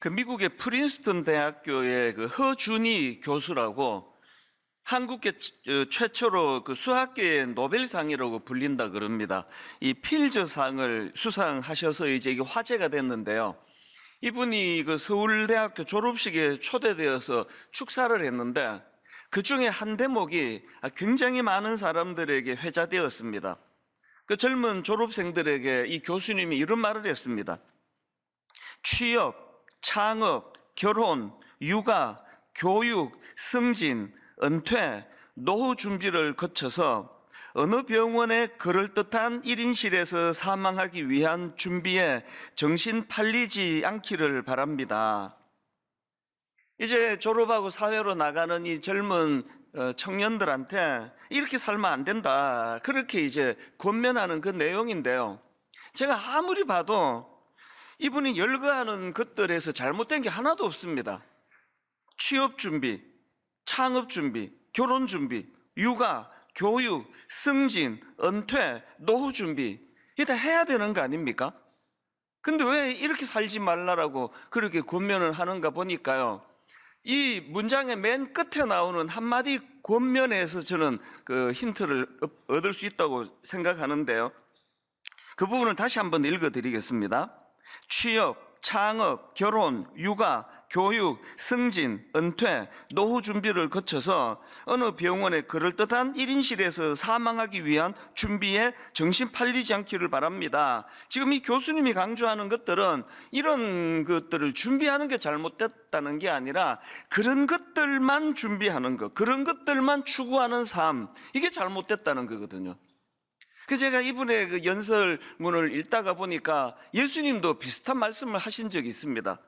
그 미국의 프린스턴 대학교의 그 허준희 교수라고 한국계 최초로 그 수학계의 노벨상이라고 불린다 그럽니다. 이 필저상을 수상하셔서 이제 이게 화제가 됐는데요. 이분이 그 서울대학교 졸업식에 초대되어서 축사를 했는데 그 중에 한 대목이 굉장히 많은 사람들에게 회자되었습니다. 그 젊은 졸업생들에게 이 교수님이 이런 말을 했습니다. 취업, 창업, 결혼, 육아, 교육, 승진, 은퇴, 노후 준비를 거쳐서 어느 병원에 그럴듯한 1인실에서 사망하기 위한 준비에 정신 팔리지 않기를 바랍니다. 이제 졸업하고 사회로 나가는 이 젊은 청년들한테 이렇게 살면 안 된다, 그렇게 이제 권면하는 그 내용인데요. 제가 아무리 봐도 이분이 열거하는 것들에서 잘못된 게 하나도 없습니다. 취업 준비, 창업 준비, 결혼 준비, 육아, 교육, 승진, 은퇴, 노후 준비, 이게 다 해야 되는 거 아닙니까? 근데 왜 이렇게 살지 말라라고 그렇게 권면을 하는가 보니까요, 이 문장의 맨 끝에 나오는 한마디 권면에서 저는 그 힌트를 얻을 수 있다고 생각하는데요. 그 부분을 다시 한번 읽어드리겠습니다. 취업, 창업, 결혼, 육아, 교육, 승진, 은퇴, 노후 준비를 거쳐서 어느 병원에 그럴듯한 1인실에서 사망하기 위한 준비에 정신 팔리지 않기를 바랍니다. 지금 이 교수님이 강조하는 것들은 이런 것들을 준비하는 게 잘못됐다는 게 아니라 그런 것들만 준비하는 것, 그런 것들만 추구하는 삶, 이게 잘못됐다는 거거든요. 그 제가 이분의 그 연설문을 읽다가 보니까 예수님도 비슷한 말씀을 하신 적이 있습니다.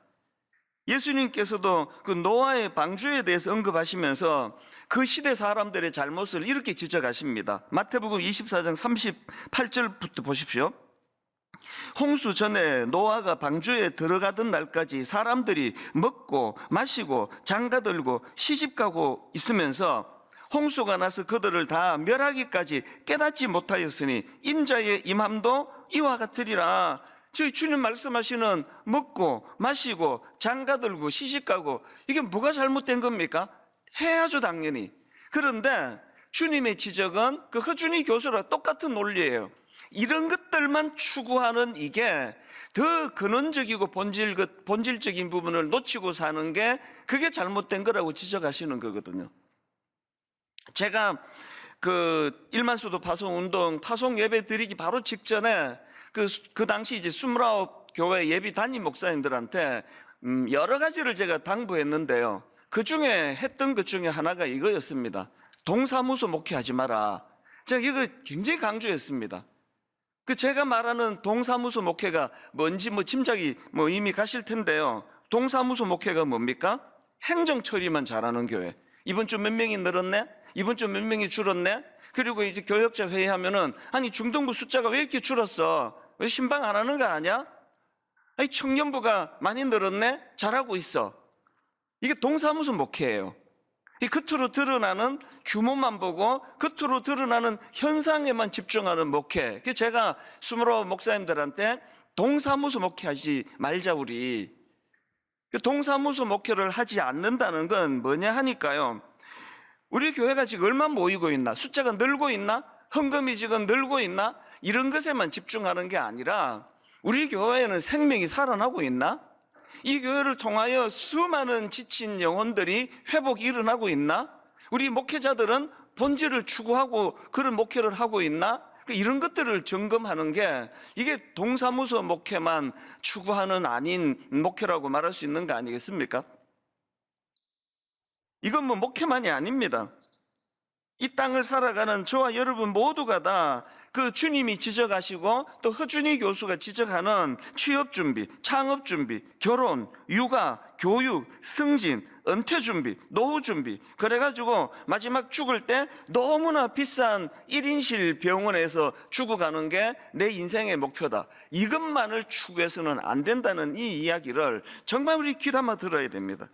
예수님께서도 그 노아의 방주에 대해서 언급하시면서 그 시대 사람들의 잘못을 이렇게 지적하십니다. 마태복음 24장 38절부터 보십시오. 홍수 전에 노아가 방주에 들어가던 날까지 사람들이 먹고 마시고 장가들고 시집가고 있으면서 홍수가 나서 그들을 다 멸하기까지 깨닫지 못하였으니 인자의 임함도 이와 같으리라. 저희 주님 말씀하시는 먹고 마시고 장가들고 시집가고, 이게 뭐가 잘못된 겁니까? 해야죠, 당연히. 그런데 주님의 지적은 그 허준희 교수랑 똑같은 논리예요. 이런 것들만 추구하는 이게 더 근원적이고 본질적인 부분을 놓치고 사는 게, 그게 잘못된 거라고 지적하시는 거거든요. 제가 그 1만수도 파송운동 파송 예배 드리기 바로 직전에 그 당시 이제 29교회 예비 담임 목사님들한테 여러 가지를 제가 당부했는데요. 그 중에 했던 것 중에 하나가 이거였습니다. 동사무소 목회하지 마라. 제가 이거 굉장히 강조했습니다. 그 제가 말하는 동사무소 목회가 뭔지 짐작이 이미 가실 텐데요. 동사무소 목회가 뭡니까? 행정 처리만 잘하는 교회. 이번 주 몇 명이 늘었네? 이번 주 몇 명이 줄었네? 그리고 이제 교역자 회의하면은, 아니 중등부 숫자가 왜 이렇게 줄었어? 왜 신방 안 하는 거 아니야? 아니 청년부가 많이 늘었네? 잘하고 있어. 이게 동사무소 목회예요. 이 겉으로 드러나는 규모만 보고 겉으로 드러나는 현상에만 집중하는 목회. 그래서 제가 29 목사님들한테 동사무소 목회하지 말자 우리. 동사무소 목회를 하지 않는다는 건 뭐냐 하니까요, 우리 교회가 지금 얼마나 모이고 있나, 숫자가 늘고 있나, 헌금이 지금 늘고 있나, 이런 것에만 집중하는 게 아니라 우리 교회에는 생명이 살아나고 있나, 이 교회를 통하여 수많은 지친 영혼들이 회복이 일어나고 있나, 우리 목회자들은 본질을 추구하고 그런 목회를 하고 있나, 이런 것들을 점검하는 게, 이게 동사무소 목회만 추구하는 아닌 목회라고 말할 수 있는 거 아니겠습니까? 이건 목회만이 아닙니다. 이 땅을 살아가는 저와 여러분 모두가 다 그 주님이 지적하시고 또 허준희 교수가 지적하는 취업 준비, 창업 준비, 결혼, 육아, 교육, 승진, 은퇴 준비, 노후 준비, 그래가지고 마지막 죽을 때 너무나 비싼 1인실 병원에서 죽어가는 게 내 인생의 목표다, 이것만을 추구해서는 안 된다는 이 이야기를 정말 우리 귀담아 들어야 됩니다.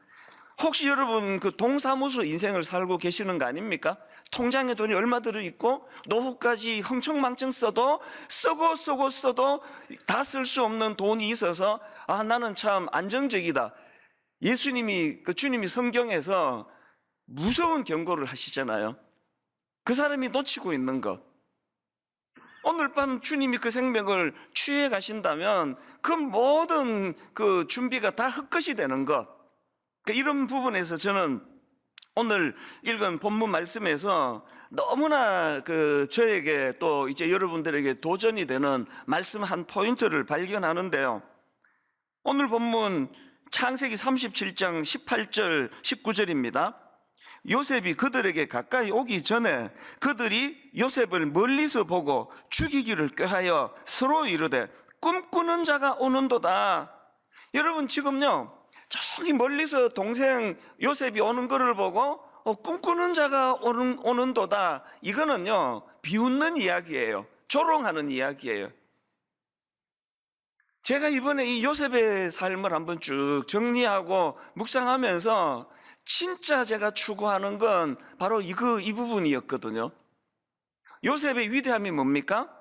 혹시 여러분 그 동사무소 인생을 살고 계시는 거 아닙니까? 통장에 돈이 얼마 들어있고 노후까지 흥청망청 써도 쓰고 써도 다 쓸 수 없는 돈이 있어서, 나는 참 안정적이다, 주님이 성경에서 무서운 경고를 하시잖아요. 그 사람이 놓치고 있는 것. 오늘 밤 주님이 그 생명을 취해 가신다면 그 모든 그 준비가 다 헛것이 되는 것. 이런 부분에서 저는 오늘 읽은 본문 말씀에서 너무나 저에게 또 이제 여러분들에게 도전이 되는 말씀 한 포인트를 발견하는데요. 오늘 본문 창세기 37장 18절 19절입니다. 요셉이 그들에게 가까이 오기 전에 그들이 요셉을 멀리서 보고 죽이기를 꾀하여 서로 이르되 꿈꾸는 자가 오는도다. 여러분 지금요 저기 멀리서 동생 요셉이 오는 것을 보고 꿈꾸는 자가 오는도다. 이거는요 비웃는 이야기예요. 조롱하는 이야기예요. 제가 이번에 이 요셉의 삶을 한번 쭉 정리하고 묵상하면서 진짜 제가 추구하는 건 바로 이 부분이었거든요. 요셉의 위대함이 뭡니까?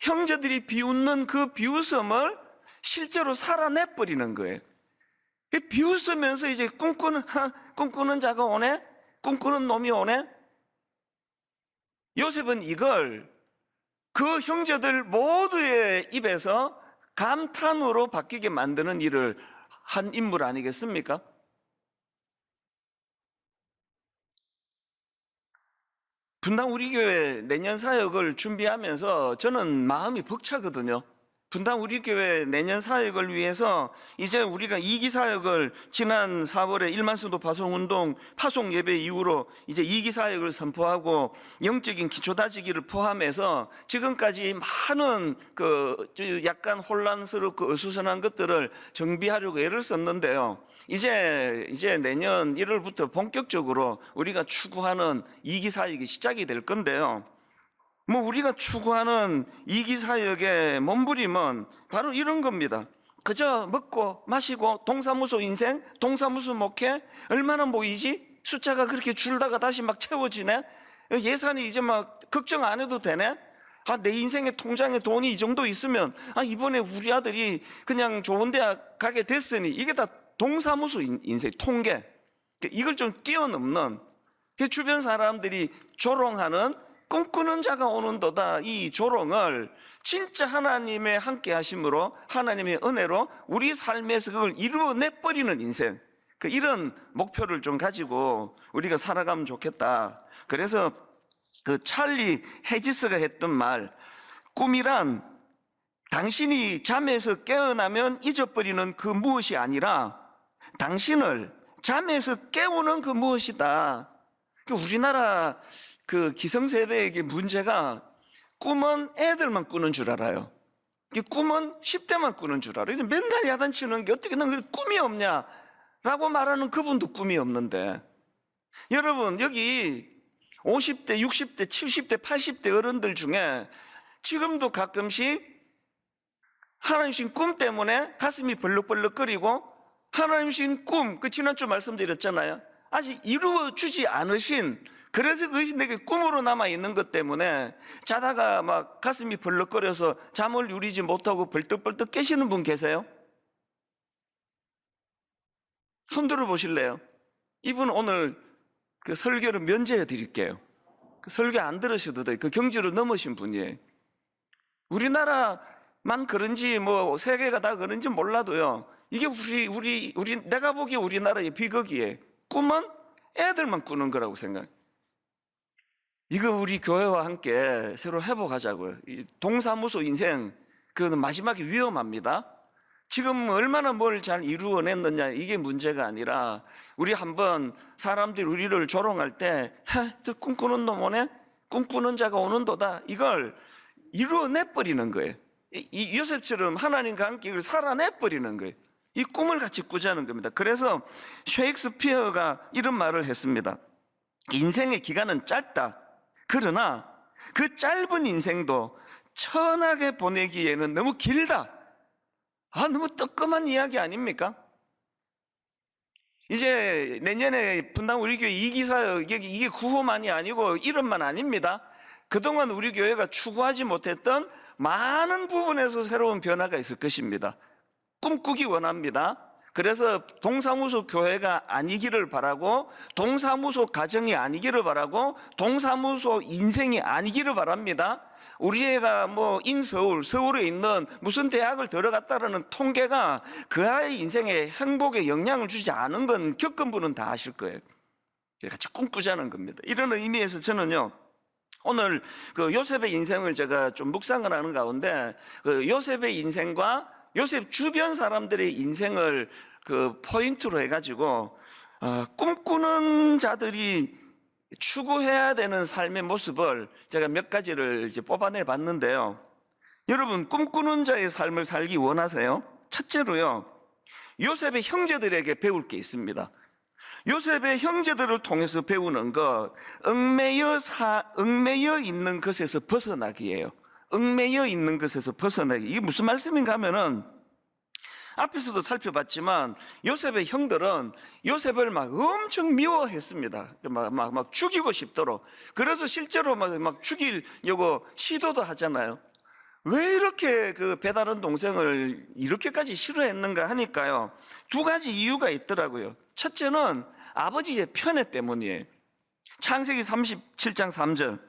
형제들이 비웃는 그 비웃음을 실제로 살아내버리는 거예요. 비웃으면서 이제 꿈꾸는 자가 오네? 꿈꾸는 놈이 오네? 요셉은 이걸 그 형제들 모두의 입에서 감탄으로 바뀌게 만드는 일을 한 인물 아니겠습니까? 분당 우리 교회 내년 사역을 준비하면서 저는 마음이 벅차거든요. 분당 우리 교회 내년 사역을 위해서 이제 우리가 2기 사역을 지난 4월에 1만 수도 파송운동 파송 예배 이후로 이제 2기 사역을 선포하고 영적인 기초 다지기를 포함해서 지금까지 많은 약간 혼란스럽고 어수선한 것들을 정비하려고 애를 썼는데요. 이제 내년 1월부터 본격적으로 우리가 추구하는 2기 사역이 시작이 될 건데요. 우리가 추구하는 2기 사역의 몸부림은 바로 이런 겁니다. 그저 먹고 마시고 동사무소 인생, 동사무소 목회 얼마나 모이지? 숫자가 그렇게 줄다가 다시 막 채워지네? 예산이 이제 막 걱정 안 해도 되네? 내 인생의 통장에 돈이 이 정도 있으면 이번에 우리 아들이 그냥 좋은 대학 가게 됐으니 이게 다 동사무소 인생, 통계. 이걸 좀 뛰어넘는 주변 사람들이 조롱하는 꿈꾸는 자가 오는도다. 이 조롱을 진짜 하나님의 함께 하심으로 하나님의 은혜로 우리 삶에서 그걸 이루어내버리는 인생, 이런 목표를 좀 가지고 우리가 살아가면 좋겠다. 그래서 찰리 헤지스가 했던 말, 꿈이란 당신이 잠에서 깨어나면 잊어버리는 그 무엇이 아니라 당신을 잠에서 깨우는 그 무엇이다. 우리나라 기성세대에게 문제가 꿈은 애들만 꾸는 줄 알아요. 꿈은 10대만 꾸는 줄 알아요. 맨날 야단치는 게 어떻게 넌 꿈이 없냐? 라고 말하는 그분도 꿈이 없는데, 여러분 여기 50대, 60대, 70대, 80대 어른들 중에 지금도 가끔씩 하나님 주신 꿈 때문에 가슴이 벌렁벌렁거리고 하나님 주신 꿈, 지난주 말씀드렸잖아요. 아직 이루어주지 않으신, 그래서 그것이 내게 꿈으로 남아있는 것 때문에 자다가 막 가슴이 벌렁거려서 잠을 이루지 못하고 벌떡벌떡 깨시는 분 계세요? 손 들어 보실래요? 이분 오늘 설교를 면제해 드릴게요. 설교 안 들으셔도 돼요. 경지로 넘으신 분이에요. 우리나라만 그런지 세계가 다 그런지 몰라도요, 이게 내가 보기에 우리나라의 비극이에요. 꿈은 애들만 꾸는 거라고 생각해요. 이거 우리 교회와 함께 새로 회복하자고요. 동사무소 인생, 그건 마지막에 위험합니다. 지금 얼마나 뭘 잘 이루어냈느냐, 이게 문제가 아니라 우리 한번 사람들이 우리를 조롱할 때 저 꿈꾸는 놈 오네? 꿈꾸는 자가 오는도다. 이걸 이루어내버리는 거예요. 이 요셉처럼 하나님과 함께 이걸 살아내버리는 거예요. 이 꿈을 같이 꾸자는 겁니다. 그래서 셰익스피어가 이런 말을 했습니다. 인생의 기간은 짧다. 그러나 그 짧은 인생도 천하게 보내기에는 너무 길다. 너무 뜨끔한 이야기 아닙니까? 이제 내년에 분당 우리 교회 2기 사역, 이게 구호만이 아니고 이름만 아닙니다. 그동안 우리 교회가 추구하지 못했던 많은 부분에서 새로운 변화가 있을 것입니다. 꿈꾸기 원합니다. 그래서 동사무소 교회가 아니기를 바라고, 동사무소 가정이 아니기를 바라고, 동사무소 인생이 아니기를 바랍니다. 우리 애가 뭐 인서울, 서울에 있는 무슨 대학을 들어갔다라는 통계가 그 아이 인생에 행복에 영향을 주지 않은 건 겪은 분은 다 아실 거예요. 같이 꿈꾸자는 겁니다. 이런 의미에서 저는요, 오늘 그 요셉의 인생을 제가 좀 묵상을 하는 가운데, 그 요셉의 인생과 요셉 주변 사람들의 인생을 그 포인트로 해가지고 꿈꾸는 자들이 추구해야 되는 삶의 모습을 제가 몇 가지를 이제 뽑아내 봤는데요. 여러분, 꿈꾸는 자의 삶을 살기 원하세요? 첫째로요, 요셉의 형제들에게 배울 게 있습니다. 요셉의 형제들을 통해서 배우는 것, 얽매여 있는 것에서 벗어나기예요. 얽매여 있는 것에서 벗어나기. 이게 무슨 말씀인가 하면은, 앞에서도 살펴봤지만 요셉의 형들은 요셉을 막 엄청 미워했습니다. 막 죽이고 싶도록. 그래서 실제로 막 죽이려고 시도도 하잖아요. 왜 이렇게 그 배다른 동생을 이렇게까지 싫어했는가 하니까요, 두 가지 이유가 있더라고요. 첫째는 아버지의 편애 때문이에요. 창세기 37장 3절.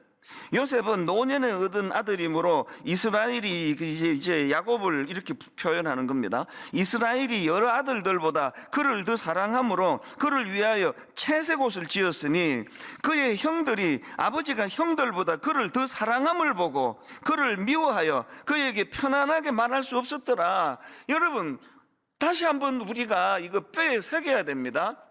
요셉은 노년에 얻은 아들이므로 이스라엘이 이제 야곱을 이렇게 표현하는 겁니다. 이스라엘이 여러 아들들보다 그를 더 사랑함으로 그를 위하여 채색 옷을 지었으니 그의 형들이 아버지가 형들보다 그를 더 사랑함을 보고 그를 미워하여 그에게 편안하게 말할 수 없었더라. 여러분, 다시 한번 우리가 이거 뼈에 새겨야 됩니다.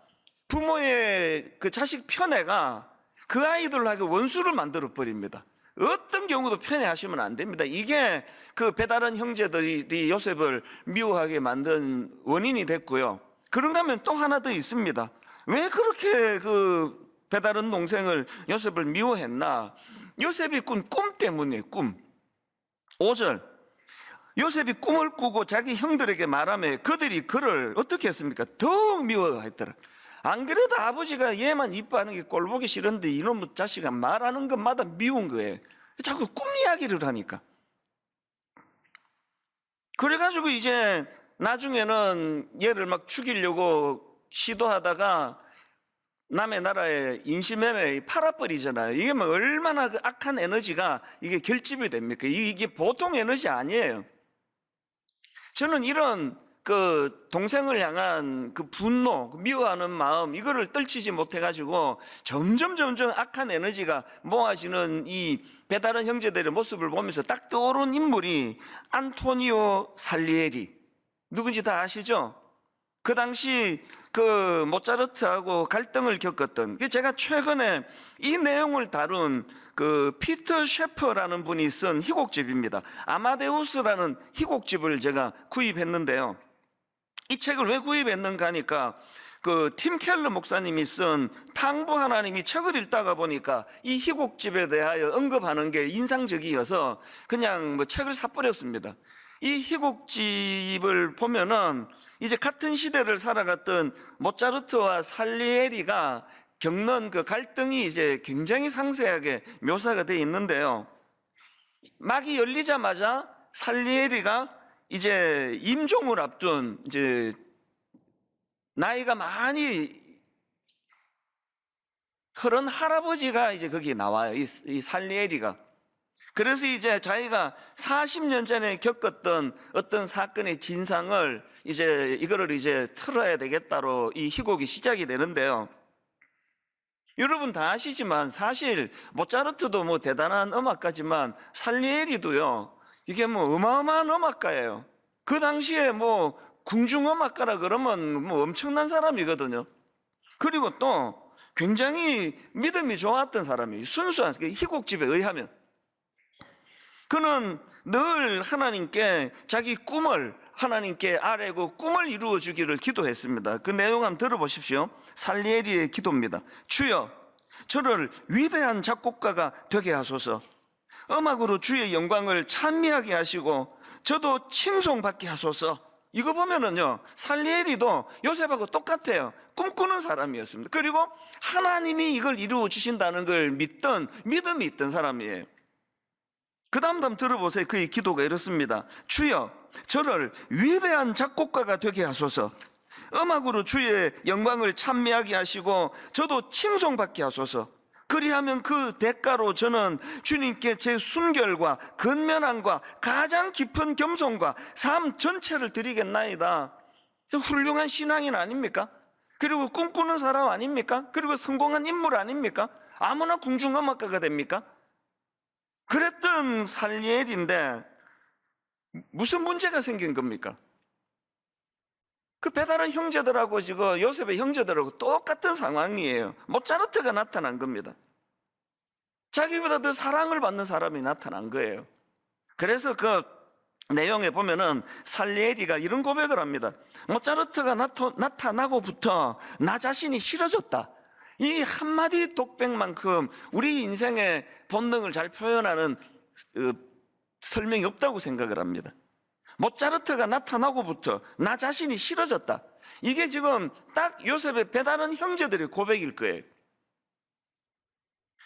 부모의 그 자식 편애가 그 아이들하고 원수를 만들어 버립니다. 어떤 경우도 편애하시면 안 됩니다. 이게 그 배다른 형제들이 요셉을 미워하게 만든 원인이 됐고요. 그런가 하면 또 하나 더 있습니다. 왜 그렇게 그 배다른 동생을 요셉을 미워했나? 요셉이 꾼 꿈 때문이에요. 꿈. 5절. 요셉이 꿈을 꾸고 자기 형들에게 말하며 그들이 그를 어떻게 했습니까? 더욱 미워했더라. 안 그래도 아버지가 얘만 이뻐하는 게 꼴보기 싫은데 이놈의 자식아 말하는 것마다 미운 거예요. 자꾸 꿈 이야기를 하니까. 그래가지고 이제 나중에는 얘를 막 죽이려고 시도하다가 남의 나라에 인신매매 팔아버리잖아요. 이게 뭐 얼마나 그 악한 에너지가 이게 결집이 됩니까? 이게 보통 에너지 아니에요. 저는 이런 그 동생을 향한 그 분노, 미워하는 마음, 이거를 떨치지 못해가지고 점점 악한 에너지가 모아지는 이 배다른 형제들의 모습을 보면서 딱 떠오른 인물이 안토니오 살리에리. 누군지 다 아시죠? 그 당시 그 모차르트하고 갈등을 겪었던, 제가 최근에 이 내용을 다룬 그 피터 셰퍼라는 분이 쓴 희곡집입니다. 아마데우스라는 희곡집을 제가 구입했는데요. 이 책을 왜 구입했는가 하니까 그 팀 켈러 목사님이 쓴 탕부 하나님이 책을 읽다가 보니까 이 희곡집에 대하여 언급하는 게 인상적이어서 그냥 뭐 책을 사버렸습니다. 이 희곡집을 보면은 이제 같은 시대를 살아갔던 모차르트와 살리에리가 겪는 그 갈등이 이제 굉장히 상세하게 묘사가 되어 있는데요. 막이 열리자마자 살리에리가 이제 임종을 앞둔 이제 나이가 많이 흐른 할아버지가 이제 거기에 나와요. 이 살리에리가. 그래서 이제 자기가 40년 전에 겪었던 어떤 사건의 진상을 이제 이거를 이제 틀어야 되겠다로 이 희곡이 시작이 되는데요. 여러분 다 아시지만 사실 모차르트도 뭐 대단한 음악가지만 살리에리도요, 이게 뭐 어마어마한 음악가예요. 그 당시에 뭐 궁중음악가라 그러면 뭐 엄청난 사람이거든요. 그리고 또 굉장히 믿음이 좋았던 사람이에요. 순수한 희곡집에 의하면. 그는 늘 하나님께 자기 꿈을 하나님께 아뢰고 꿈을 이루어 주기를 기도했습니다. 그 내용 한번 들어보십시오. 살리에리의 기도입니다. 주여, 저를 위대한 작곡가가 되게 하소서. 음악으로 주의 영광을 찬미하게 하시고 저도 칭송받게 하소서. 이거 보면은요, 살리에리도 요셉하고 똑같아요. 꿈꾸는 사람이었습니다. 그리고 하나님이 이걸 이루어 주신다는 걸 믿던 믿음이 있던 사람이에요. 그 다음 한번 들어보세요. 그의 기도가 이렇습니다. 주여, 저를 위대한 작곡가가 되게 하소서. 음악으로 주의 영광을 찬미하게 하시고 저도 칭송받게 하소서. 그리하면 그 대가로 저는 주님께 제 순결과 근면함과 가장 깊은 겸손과 삶 전체를 드리겠나이다. 훌륭한 신앙인 아닙니까? 그리고 꿈꾸는 사람 아닙니까? 그리고 성공한 인물 아닙니까? 아무나 궁중음악가가 됩니까? 그랬던 살리엘인데 무슨 문제가 생긴 겁니까? 그 배다른 형제들하고 지금 요셉의 형제들하고 똑같은 상황이에요. 모차르트가 나타난 겁니다. 자기보다 더 사랑을 받는 사람이 나타난 거예요. 그래서 그 내용에 보면은 살리에리가 이런 고백을 합니다. 모차르트가 나타나고부터 나 자신이 싫어졌다. 이 한마디 독백만큼 우리 인생의 본능을 잘 표현하는 설명이 없다고 생각을 합니다. 모차르트가 나타나고부터 나 자신이 싫어졌다. 이게 지금 딱 요셉의 배다른 형제들의 고백일 거예요.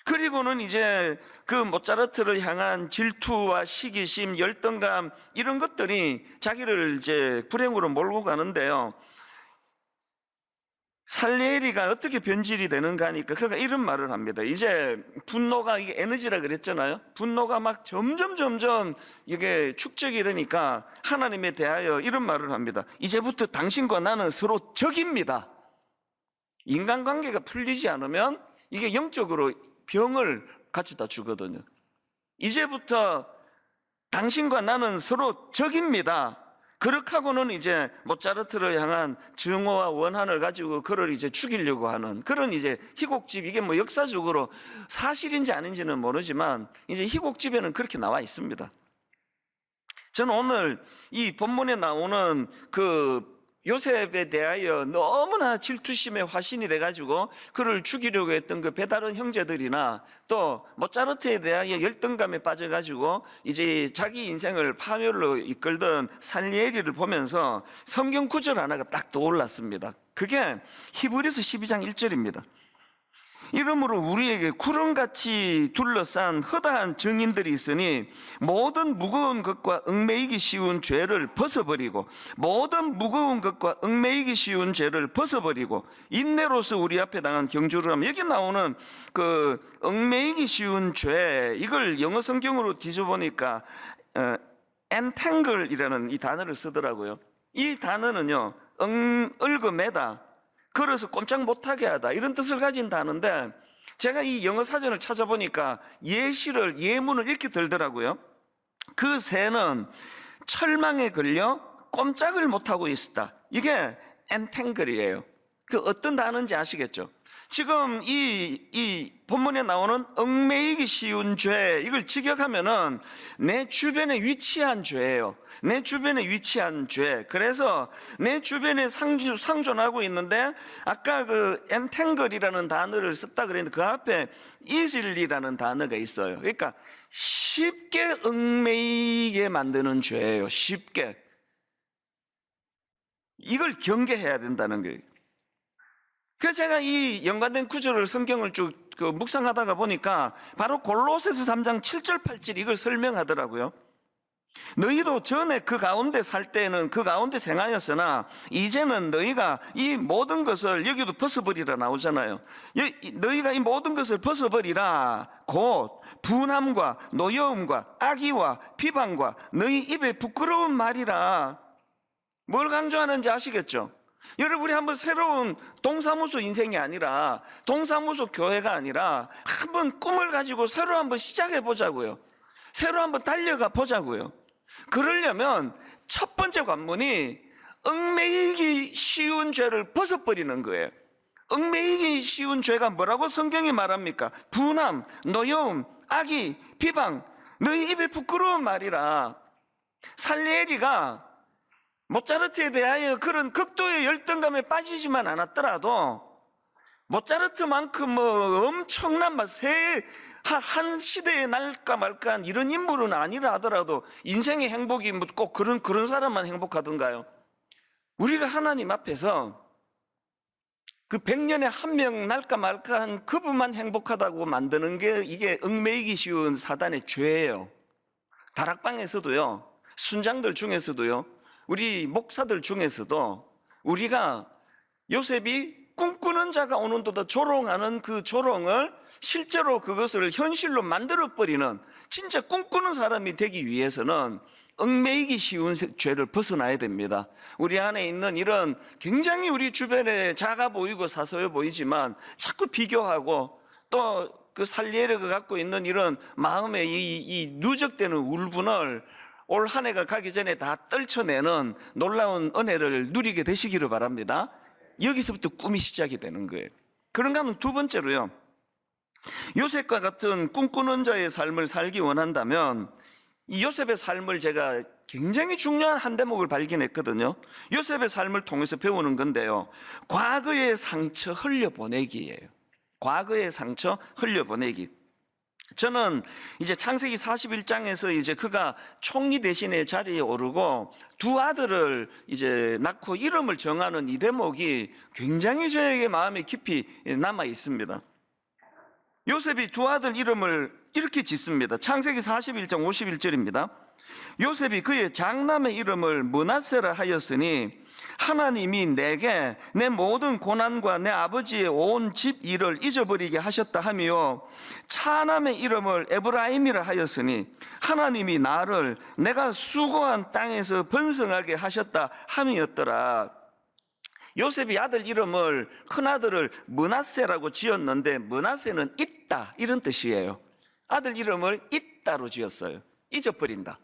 그리고는 이제 그 모차르트를 향한 질투와 시기심, 열등감 이런 것들이 자기를 이제 불행으로 몰고 가는데요. 살리에리가 어떻게 변질이 되는가 하니까 그가 이런 말을 합니다. 이제 분노가 이게 에너지라 그랬잖아요. 분노가 막 점점 이게 축적이 되니까 하나님에 대하여 이런 말을 합니다. 이제부터 당신과 나는 서로 적입니다. 인간관계가 풀리지 않으면 이게 영적으로 병을 갖다 주거든요. 이제부터 당신과 나는 서로 적입니다. 그렇게 하고는 이제 모차르트를 향한 증오와 원한을 가지고 그를 이제 죽이려고 하는 그런 이제 희곡집, 이게 뭐 역사적으로 사실인지 아닌지는 모르지만 이제 희곡집에는 그렇게 나와 있습니다. 저는 오늘 이 본문에 나오는 그 요셉에 대하여 너무나 질투심에 화신이 돼가지고 그를 죽이려고 했던 그 배다른 형제들이나 또 모차르트에 대하여 열등감에 빠져가지고 이제 자기 인생을 파멸로 이끌던 살리에리를 보면서 성경 구절 하나가 딱 떠올랐습니다. 그게 히브리서 12장 1절입니다. 이러므로 우리에게 구름같이 둘러싼 허다한 증인들이 있으니 모든 무거운 것과 얽매이기 쉬운 죄를 벗어버리고 인내로서 우리 앞에 당한 경주를 하면, 여기 나오는 그 얽매이기 쉬운 죄, 이걸 영어 성경으로 뒤져보니까 entangle이라는 이 단어를 쓰더라고요. 이 단어는요, 얽어매다, 걸어서 꼼짝 못하게 하다, 이런 뜻을 가진 단어인데, 제가 이 영어 사전을 찾아보니까 예문을 이렇게 들더라고요. 그 새는 철망에 걸려 꼼짝을 못하고 있었다. 이게 entangle이에요. 그 어떤 단어인지 아시겠죠? 지금 이 본문에 나오는 얽매이기 쉬운 죄, 이걸 직역하면은 내 주변에 위치한 죄예요. 내 주변에 위치한 죄. 그래서 내 주변에 상존하고 있는데, 아까 그 entangle이라는 단어를 썼다 그랬는데 그 앞에 easily라는 단어가 있어요. 그러니까 쉽게 얽매이게 만드는 죄예요. 쉽게. 이걸 경계해야 된다는 거예요. 그래서 제가 이 연관된 구절을 성경을 쭉 묵상하다가 보니까 바로 골로새서 3장 7절 8절 이걸 설명하더라고요. 너희도 전에 그 가운데 살 때는 그 가운데 생하였으나 이제는 너희가 이 모든 것을, 여기도 벗어버리라 나오잖아요. 너희가 이 모든 것을 벗어버리라. 곧 분함과 노여움과 악의와 비방과 너희 입에 부끄러운 말이라. 뭘 강조하는지 아시겠죠? 여러분, 우리 한번 새로운 동사무소 인생이 아니라, 동사무소 교회가 아니라 한번 꿈을 가지고 새로 한번 시작해 보자고요. 새로 한번 달려가 보자고요. 그러려면 첫 번째 관문이 얽매이기 쉬운 죄를 벗어버리는 거예요. 얽매이기 쉬운 죄가 뭐라고 성경이 말합니까? 분함, 노여움, 악의, 비방, 너희 입에 부끄러운 말이라. 살리에리가 모차르트에 대하여 그런 극도의 열등감에 빠지지만 않았더라도, 모차르트만큼 뭐 엄청난 한 시대에 날까 말까한 이런 인물은 아니라 하더라도 인생의 행복이 뭐 꼭 그런 사람만 행복하던가요? 우리가 하나님 앞에서 그 100년에 한 명 날까 말까한 그분만 행복하다고 만드는 게 이게 얽매이기 쉬운 사단의 죄예요. 다락방에서도요, 순장들 중에서도요, 우리 목사들 중에서도 우리가 요셉이 꿈꾸는 자가 오는도다 조롱하는 그 조롱을 실제로 그것을 현실로 만들어버리는 진짜 꿈꾸는 사람이 되기 위해서는 얽매이기 쉬운 죄를 벗어나야 됩니다. 우리 안에 있는 이런 굉장히 우리 주변에 작아 보이고 사소해 보이지만 자꾸 비교하고 또 그 살리에르가 갖고 있는 이런 마음의 이 누적되는 울분을 올 한 해가 가기 전에 다 떨쳐내는 놀라운 은혜를 누리게 되시기를 바랍니다. 여기서부터 꿈이 시작이 되는 거예요. 그런가 하면 두 번째로요, 요셉과 같은 꿈꾸는 자의 삶을 살기 원한다면 이 요셉의 삶을 제가 굉장히 중요한 한 대목을 발견했거든요. 요셉의 삶을 통해서 배우는 건데요, 과거의 상처 흘려보내기예요. 과거의 상처 흘려보내기. 저는 이제 창세기 41장에서 이제 그가 총리 대신의 자리에 오르고 두 아들을 이제 낳고 이름을 정하는 이 대목이 굉장히 저에게 마음에 깊이 남아 있습니다. 요셉이 두 아들 이름을 이렇게 짓습니다. 창세기 41장 51절입니다. 요셉이 그의 장남의 이름을 므낫세라 하였으니 하나님이 내게 내 모든 고난과 내 아버지의 온 집 일을 잊어버리게 하셨다 하며, 차남의 이름을 에브라임이라 하였으니 하나님이 나를 내가 수고한 땅에서 번성하게 하셨다 함이었더라. 요셉이 아들 이름을, 큰아들을 므낫세라고 지었는데 므낫세는 잊다 이런 뜻이에요. 아들 이름을 잊다로 지었어요. 잊어버린다.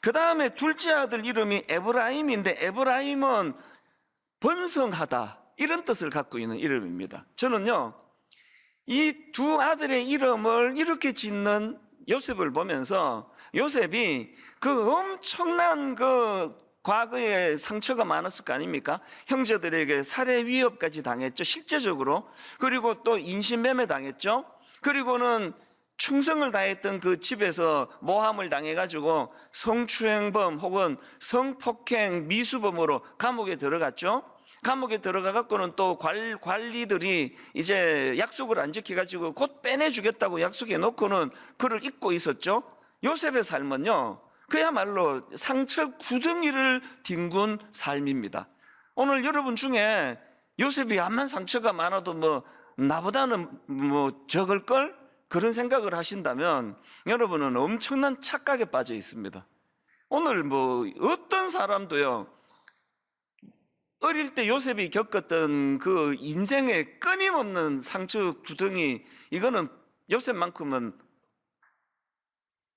그 다음에 둘째 아들 이름이 에브라임인데 에브라임은 번성하다 이런 뜻을 갖고 있는 이름입니다. 저는요, 이 두 아들의 이름을 이렇게 짓는 요셉을 보면서 요셉이 그 엄청난 그 과거에 상처가 많았을 거 아닙니까? 형제들에게 살해 위협까지 당했죠, 실제적으로. 그리고 또 인신매매 당했죠. 그리고는 충성을 다했던 그 집에서 모함을 당해가지고 성추행범 혹은 성폭행 미수범으로 감옥에 들어갔죠. 감옥에 들어가갖고는 또 관리들이 이제 약속을 안 지켜가지고 곧 빼내주겠다고 약속해 놓고는 그를 잊고 있었죠. 요셉의 삶은요, 그야말로 상처 구덩이를 뒹군 삶입니다. 오늘 여러분 중에 요셉이 암만 상처가 많아도 뭐 나보다는 뭐 적을걸? 그런 생각을 하신다면 여러분은 엄청난 착각에 빠져 있습니다. 오늘 뭐 어떤 사람도요, 어릴 때 요셉이 겪었던 그 인생의 끊임없는 상처 구덩이, 이거는 요셉만큼은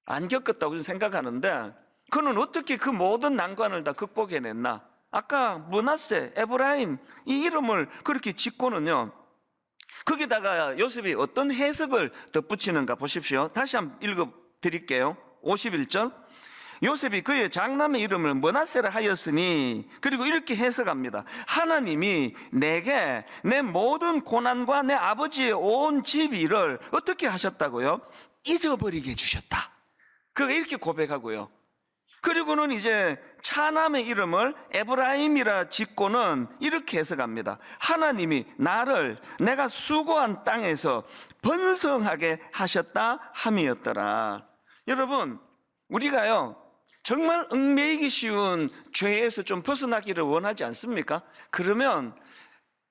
안 겪었다고 생각하는데, 그는 어떻게 그 모든 난관을 다 극복해냈나? 아까 므낫세, 에브라임 이 이름을 그렇게 짓고는요, 거기다가 요셉이 어떤 해석을 덧붙이는가 보십시오. 다시 한번 읽어드릴게요. 51절. 요셉이 그의 장남의 이름을 므낫세라 하였으니, 그리고 이렇게 해석합니다. 하나님이 내게 내 모든 고난과 내 아버지의 온 집 일을 어떻게 하셨다고요? 잊어버리게 해주셨다. 그가 이렇게 고백하고요. 그리고는 이제 차남의 이름을 에브라임이라 짓고는 이렇게 해석합니다. 하나님이 나를 내가 수고한 땅에서 번성하게 하셨다 함이었더라. 여러분, 우리가요 정말 얽매이기 쉬운 죄에서 좀 벗어나기를 원하지 않습니까? 그러면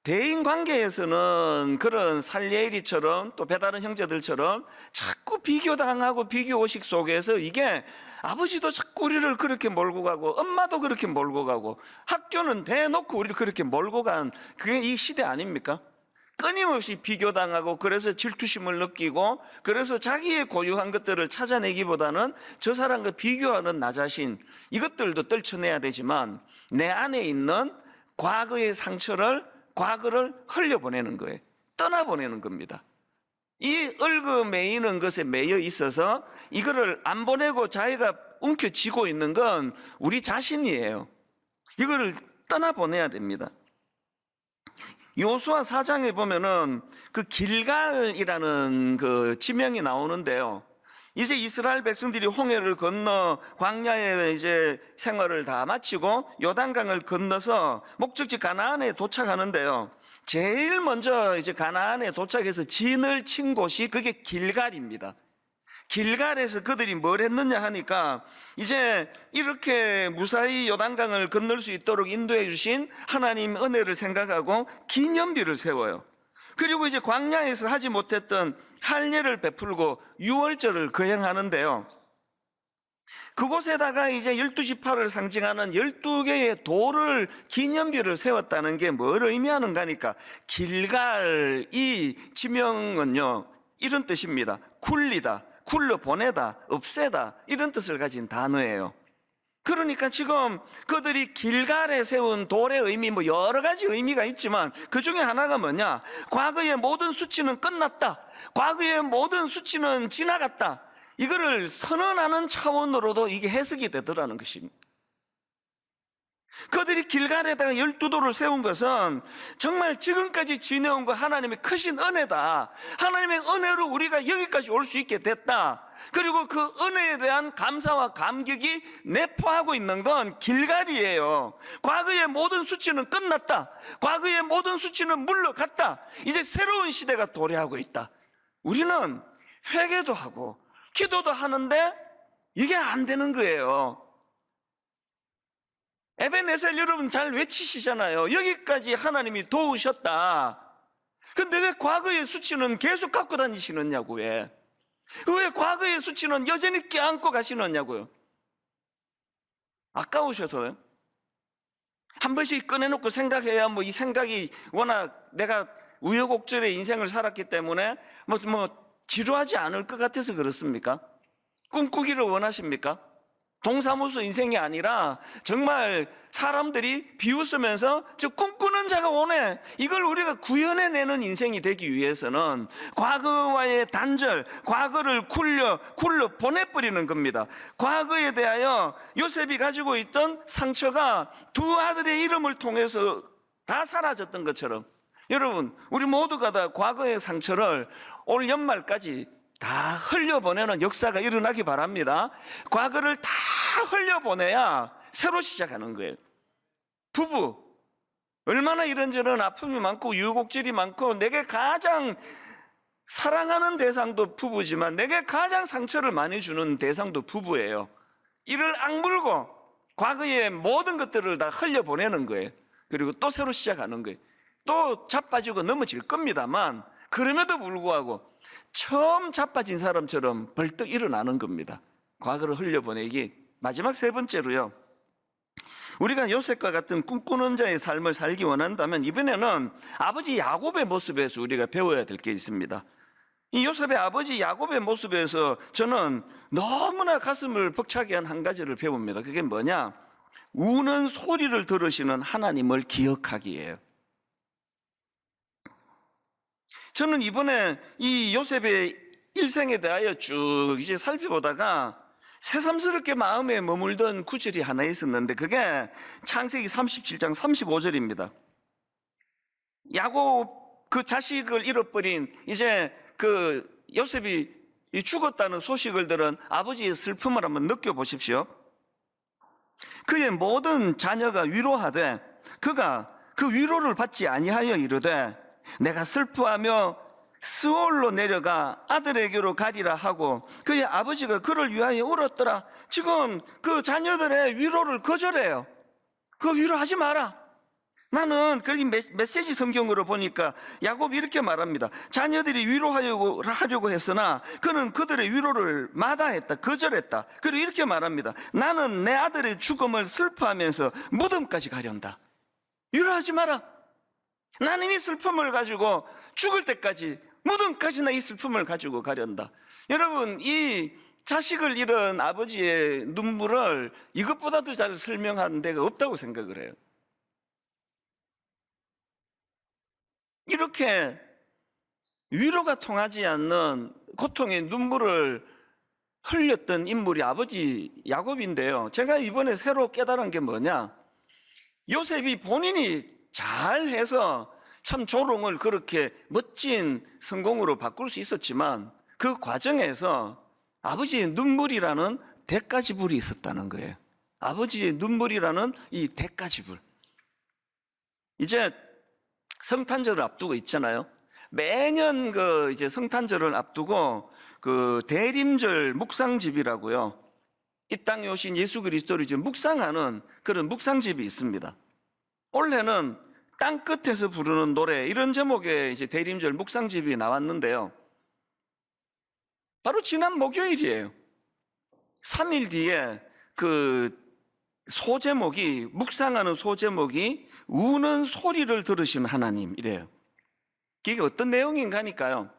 대인관계에서는 그런 살리엘이처럼 또 배다른 형제들처럼 자꾸 비교당하고 비교의식 속에서, 이게 아버지도 자꾸 우리를 그렇게 몰고 가고 엄마도 그렇게 몰고 가고 학교는 대놓고 우리를 그렇게 몰고 간, 그게 이 시대 아닙니까? 끊임없이 비교당하고, 그래서 질투심을 느끼고, 그래서 자기의 고유한 것들을 찾아내기보다는 저 사람과 비교하는 나 자신, 이것들도 떨쳐내야 되지만 내 안에 있는 과거의 과거를 흘려보내는 거예요. 떠나보내는 겁니다. 이 얽매이는 것에 매여 있어서 이거를 안 보내고 자기가 움켜쥐고 있는 건 우리 자신이에요. 이거를 떠나보내야 됩니다. 요수아 4장에 보면은 그 길갈이라는 그 지명이 나오는데요, 이제 이스라엘 백성들이 홍해를 건너 광야에 이제 생활을 다 마치고 요단강을 건너서 목적지 가나안에 도착하는데요, 제일 먼저 이제 가나안에 도착해서 진을 친 곳이 그게 길갈입니다. 길갈에서 그들이 뭘 했느냐 하니까 이제 이렇게 무사히 요단강을 건널 수 있도록 인도해 주신 하나님 은혜를 생각하고 기념비를 세워요. 그리고 이제 광야에서 하지 못했던 할례를 베풀고 유월절을 거행하는데요. 그곳에다가 이제 12지파를 상징하는 12개의 돌을 기념비를 세웠다는 게 뭘 의미하는가 하니까 길갈 이 지명은요 이런 뜻입니다. 굴리다, 굴러 보내다, 없애다 이런 뜻을 가진 단어예요. 그러니까 지금 그들이 길갈에 세운 돌의 의미 뭐 여러 가지 의미가 있지만 그 중에 하나가 뭐냐, 과거의 모든 수치는 끝났다, 과거의 모든 수치는 지나갔다, 이거를 선언하는 차원으로도 이게 해석이 되더라는 것입니다. 그들이 길갈에다가 12돌을 세운 것은 정말 지금까지 지내온 거 하나님의 크신 은혜다, 하나님의 은혜로 우리가 여기까지 올 수 있게 됐다, 그리고 그 은혜에 대한 감사와 감격이 내포하고 있는 건 길갈이에요. 과거의 모든 수치는 끝났다, 과거의 모든 수치는 물러갔다, 이제 새로운 시대가 도래하고 있다. 우리는 회개도 하고 기도도 하는데 이게 안 되는 거예요. 에베네셀 여러분 잘 외치시잖아요. 여기까지 하나님이 도우셨다. 근데 왜 과거의 수치는 계속 갖고 다니시느냐고. 왜 과거의 수치는 여전히 껴안고 가시느냐고요. 아까우셔서요. 한 번씩 꺼내놓고 생각해야 뭐 이 생각이 워낙 내가 우여곡절의 인생을 살았기 때문에 뭐 지루하지 않을 것 같아서 그렇습니까? 꿈꾸기를 원하십니까? 동사무소 인생이 아니라 정말 사람들이 비웃으면서 저 꿈꾸는 자가 오네, 이걸 우리가 구현해내는 인생이 되기 위해서는 과거와의 단절, 과거를 굴려 보내버리는 겁니다. 과거에 대하여 요셉이 가지고 있던 상처가 두 아들의 이름을 통해서 다 사라졌던 것처럼 여러분 우리 모두가 다 과거의 상처를 올 연말까지 다 흘려보내는 역사가 일어나기 바랍니다. 과거를 다 흘려보내야 새로 시작하는 거예요. 부부 얼마나 이런저런 아픔이 많고 유곡질이 많고 내게 가장 사랑하는 대상도 부부지만 내게 가장 상처를 많이 주는 대상도 부부예요. 이를 악물고 과거의 모든 것들을 다 흘려보내는 거예요. 그리고 또 새로 시작하는 거예요. 또 자빠지고 넘어질 겁니다만 그럼에도 불구하고 처음 자빠진 사람처럼 벌떡 일어나는 겁니다. 과거를 흘려보내기. 마지막 세 번째로요, 우리가 요셉과 같은 꿈꾸는 자의 삶을 살기 원한다면 이번에는 아버지 야곱의 모습에서 우리가 배워야 될 게 있습니다. 이 요셉의 아버지 야곱의 모습에서 저는 너무나 가슴을 벅차게 한 한 가지를 배웁니다. 그게 뭐냐, 우는 소리를 들으시는 하나님을 기억하기예요. 저는 이번에 이 요셉의 일생에 대하여 쭉 이제 살펴보다가 새삼스럽게 마음에 머물던 구절이 하나 있었는데 그게 창세기 37장 35절입니다. 야곱 그 자식을 잃어버린 이제 그 요셉이 죽었다는 소식을 들은 아버지의 슬픔을 한번 느껴보십시오. 그의 모든 자녀가 위로하되 그가 그 위로를 받지 아니하여 이르되 내가 슬퍼하며 스올로 내려가 아들에게로 가리라 하고 그의 아버지가 그를 위하여 울었더라. 지금 그 자녀들의 위로를 거절해요. 그 위로하지 마라. 나는 그 메시지 성경으로 보니까 야곱이 이렇게 말합니다. 자녀들이 위로하려고 했으나 그는 그들의 위로를 마다했다, 거절했다. 그리고 이렇게 말합니다. 나는 내 아들의 죽음을 슬퍼하면서 무덤까지 가련다. 위로하지 마라. 나는 이 슬픔을 가지고 죽을 때까지 무덤까지나 이 슬픔을 가지고 가련다. 여러분, 이 자식을 잃은 아버지의 눈물을 이것보다도 잘 설명하는 데가 없다고 생각을 해요. 이렇게 위로가 통하지 않는 고통의 눈물을 흘렸던 인물이 아버지 야곱인데요, 제가 이번에 새로 깨달은 게 뭐냐, 요셉이 본인이 잘해서 참 조롱을 그렇게 멋진 성공으로 바꿀 수 있었지만 그 과정에서 아버지의 눈물이라는 대가지불이 있었다는 거예요. 아버지의 눈물이라는 이 대가지불. 이제 성탄절을 앞두고 있잖아요. 매년 그 이제 성탄절을 앞두고 그 대림절 묵상집이라고요. 이 땅에 오신 예수 그리스도를 이제 묵상하는 그런 묵상집이 있습니다. 올해는 땅 끝에서 부르는 노래, 이런 제목의 이제 대림절 묵상집이 나왔는데요. 바로 지난 목요일이에요. 3일 뒤에 그 소제목이, 묵상하는 소제목이 우는 소리를 들으신 하나님이래요. 이게 어떤 내용인가 하니까요,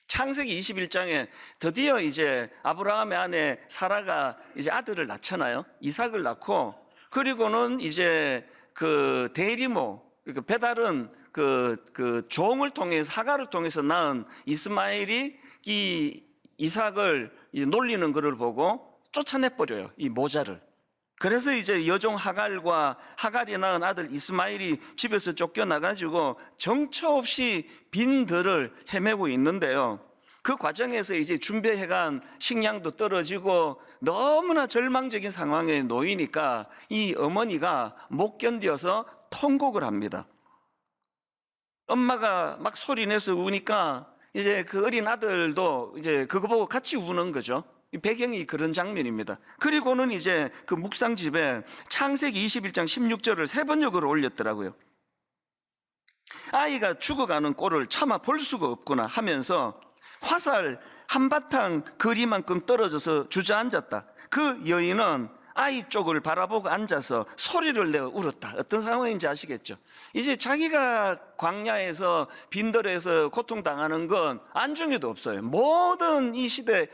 창세기 21장에 드디어 이제 아브라함의 아내 사라가 이제 아들을 낳잖아요. 이삭을 낳고, 그리고는 이제 그 대리모, 그 배달은 그 종을 통해서, 하가를 통해서 낳은 이스마엘이 이 이삭을 이제 놀리는 것을 보고 쫓아내버려요, 이 모자를. 그래서 이제 여종 하갈이 낳은 아들 이스마엘이 집에서 쫓겨나가지고 정처 없이 빈 들을 헤매고 있는데요. 그 과정에서 이제 준비해간 식량도 떨어지고 너무나 절망적인 상황에 놓이니까 이 어머니가 못 견뎌서 통곡을 합니다. 엄마가 막 소리내서 우니까 이제 그 어린 아들도 이제 그거 보고 같이 우는 거죠. 배경이 그런 장면입니다. 그리고는 이제 그 묵상집에 창세기 21장 16절을 세 번역으로 올렸더라고요. 아이가 죽어가는 꼴을 차마 볼 수가 없구나 하면서 화살 한바탕 거리만큼 떨어져서 주저앉았다. 그 여인은 아이 쪽을 바라보고 앉아서 소리를 내어 울었다. 어떤 상황인지 아시겠죠? 이제 자기가 광야에서 빈들에서 고통당하는 건 안중에도 없어요. 모든 이 시대,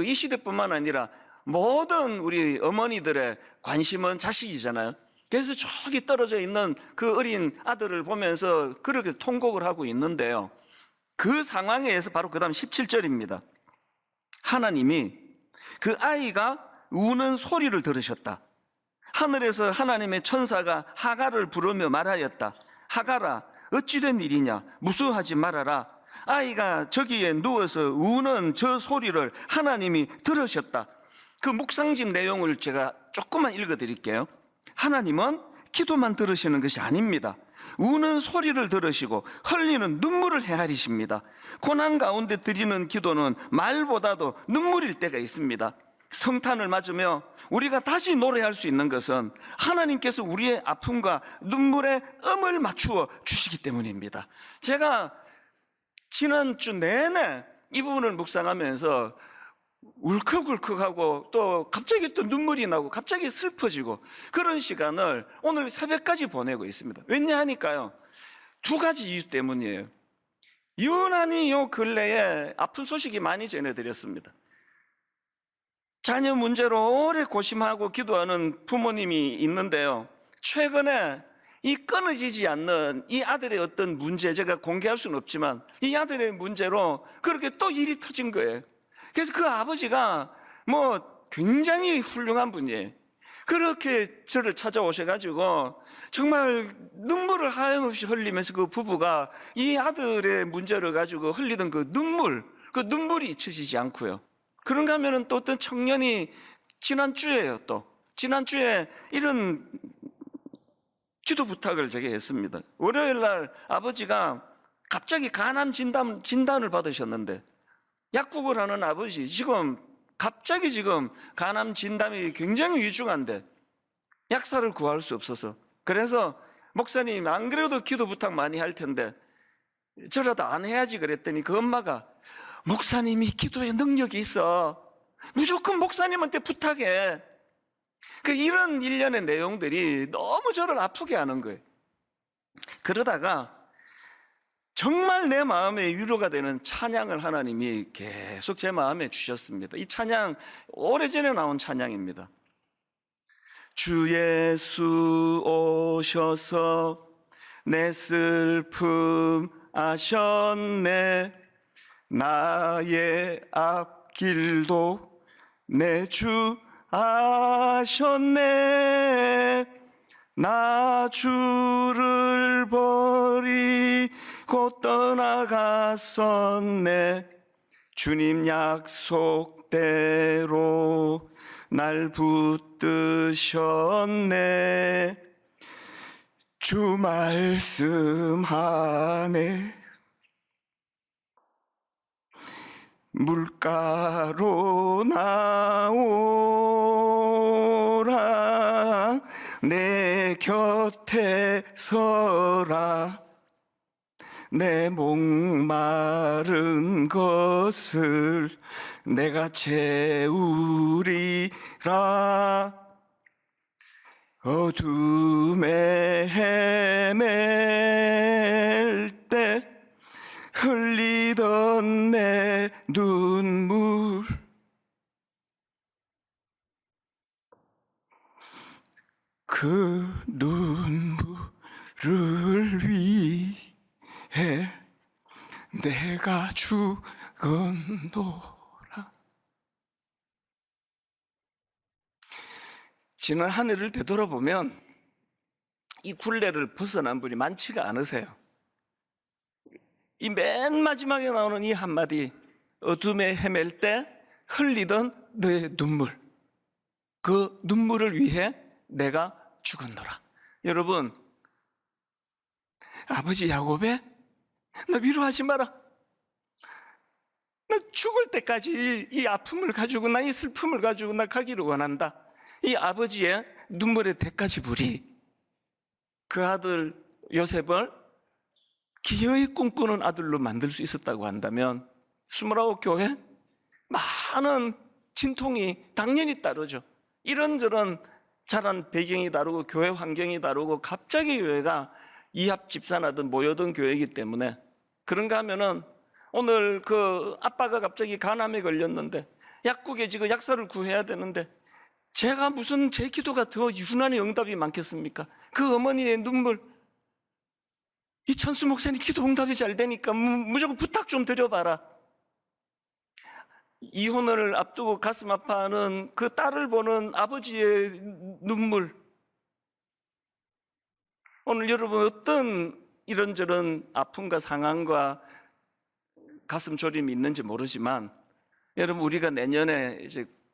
이 시대뿐만 아니라 모든 우리 어머니들의 관심은 자식이잖아요. 그래서 저기 떨어져 있는 그 어린 아들을 보면서 그렇게 통곡을 하고 있는데요. 그 상황에서 바로 그 다음 17절입니다. 하나님이 그 아이가 우는 소리를 들으셨다. 하늘에서 하나님의 천사가 하갈을 부르며 말하였다. 하갈아, 어찌된 일이냐? 무수하지 말아라. 아이가 저기에 누워서 우는 저 소리를 하나님이 들으셨다. 그 묵상집 내용을 제가 조금만 읽어드릴게요. 하나님은 기도만 들으시는 것이 아닙니다. 우는 소리를 들으시고 흘리는 눈물을 헤아리십니다. 고난 가운데 드리는 기도는 말보다도 눈물일 때가 있습니다. 성탄을 맞으며 우리가 다시 노래할 수 있는 것은 하나님께서 우리의 아픔과 눈물에 음을 맞추어 주시기 때문입니다. 제가 지난주 내내 이 부분을 묵상하면서 울컥울컥하고 또 갑자기 또 눈물이 나고 갑자기 슬퍼지고 그런 시간을 오늘 새벽까지 보내고 있습니다. 왜냐 하니까요, 두 가지 이유 때문이에요. 유난히 요 근래에 아픈 소식이 많이 전해드렸습니다. 자녀 문제로 오래 고심하고 기도하는 부모님이 있는데요, 최근에 이 끊어지지 않는 이 아들의 어떤 문제, 제가 공개할 수는 없지만 이 아들의 문제로 그렇게 또 일이 터진 거예요. 그래서 그 아버지가 굉장히 훌륭한 분이에요. 그렇게 저를 찾아오셔가지고 정말 눈물을 하염없이 흘리면서 그 부부가 이 아들의 문제를 가지고 흘리던 그 눈물이 잊혀지지 않고요. 그런가 하면은 또 어떤 청년이 지난주에 이런 기도 부탁을 제게 했습니다. 월요일 날 아버지가 갑자기 간암 진단을 받으셨는데, 약국을 하는 아버지 갑자기 간암 진단이 굉장히 위중한데 약사를 구할 수 없어서, 그래서 목사님 안 그래도 기도 부탁 많이 할 텐데 저라도 안 해야지 그랬더니 그 엄마가 목사님이 기도에 능력이 있어, 무조건 목사님한테 부탁해. 이런 일련의 내용들이 너무 저를 아프게 하는 거예요. 그러다가 정말 내 마음에 위로가 되는 찬양을 하나님이 계속 제 마음에 주셨습니다. 이 찬양 오래전에 나온 찬양입니다. 주 예수 오셔서 내 슬픔 아셨네, 나의 앞길도 내 주 아셨네, 나 주를 버리고 떠나갔었네, 주님 약속대로 날 붙드셨네, 주 말씀하네, 물가로 나오라 내 곁에 서라 내 목마른 것을 내가 채우리라 어둠에 헤맬 때 흘리던 내 눈물 그 눈물을 위해 내가 죽었노라. 지난 한 해를 되돌아보면 이 굴레를 벗어난 분이 많지가 않으세요. 이 맨 마지막에 나오는 이 한마디, 어둠에 헤맬 때 흘리던 내 눈물, 그 눈물을 위해 내가 죽었노라. 여러분, 아버지 야곱에 나 위로하지 마라. 나 죽을 때까지 이 아픔을 가지고 나 이 슬픔을 가지고 나 가기를 원한다. 이 아버지의 눈물의 대가지불이 그 아들 요셉을 기어이 꿈꾸는 아들로 만들 수 있었다고 한다면 29교회 많은 진통이 당연히 따르죠. 이런저런 자란 배경이 다르고 교회 환경이 다르고 갑자기 교회가 이합 집산하듯 모여든 교회이기 때문에 그런가 하면은 오늘 그 아빠가 갑자기 간암에 걸렸는데 약국에 지금 약사를 구해야 되는데 제가 무슨 제 기도가 더 유난히 응답이 많겠습니까? 그 어머니의 눈물, 이찬수 목사님 기도 응답이 잘 되니까 무조건 부탁 좀 드려봐라. 이혼을 앞두고 가슴 아파하는 그 딸을 보는 아버지의 눈물. 오늘 여러분 어떤 이런저런 아픔과 상황과 가슴 졸임이 있는지 모르지만 여러분 우리가 내년에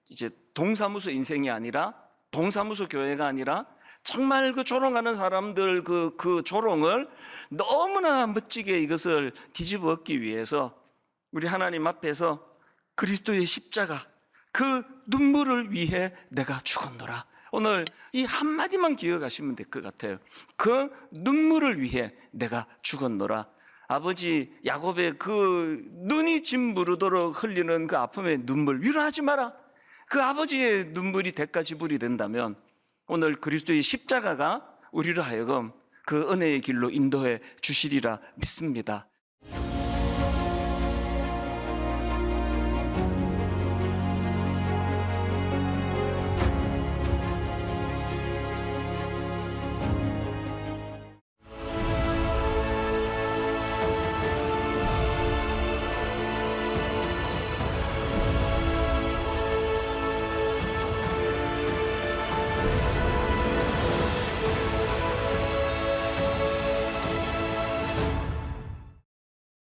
이제 동사무소 인생이 아니라 동사무소 교회가 아니라 정말 그 조롱하는 사람들 그 조롱을 너무나 멋지게 이것을 뒤집어 엎기 위해서 우리 하나님 앞에서 그리스도의 십자가 그 눈물을 위해 내가 죽었노라. 오늘 이 한마디만 기억하시면 될 것 같아요. 그 눈물을 위해 내가 죽었노라. 아버지 야곱의 그 눈이 짓무르도록 흘리는 그 아픔의 눈물 위로하지 마라. 그 아버지의 눈물이 대가지불이 된다면 오늘 그리스도의 십자가가 우리를 하여금 그 은혜의 길로 인도해 주시리라 믿습니다.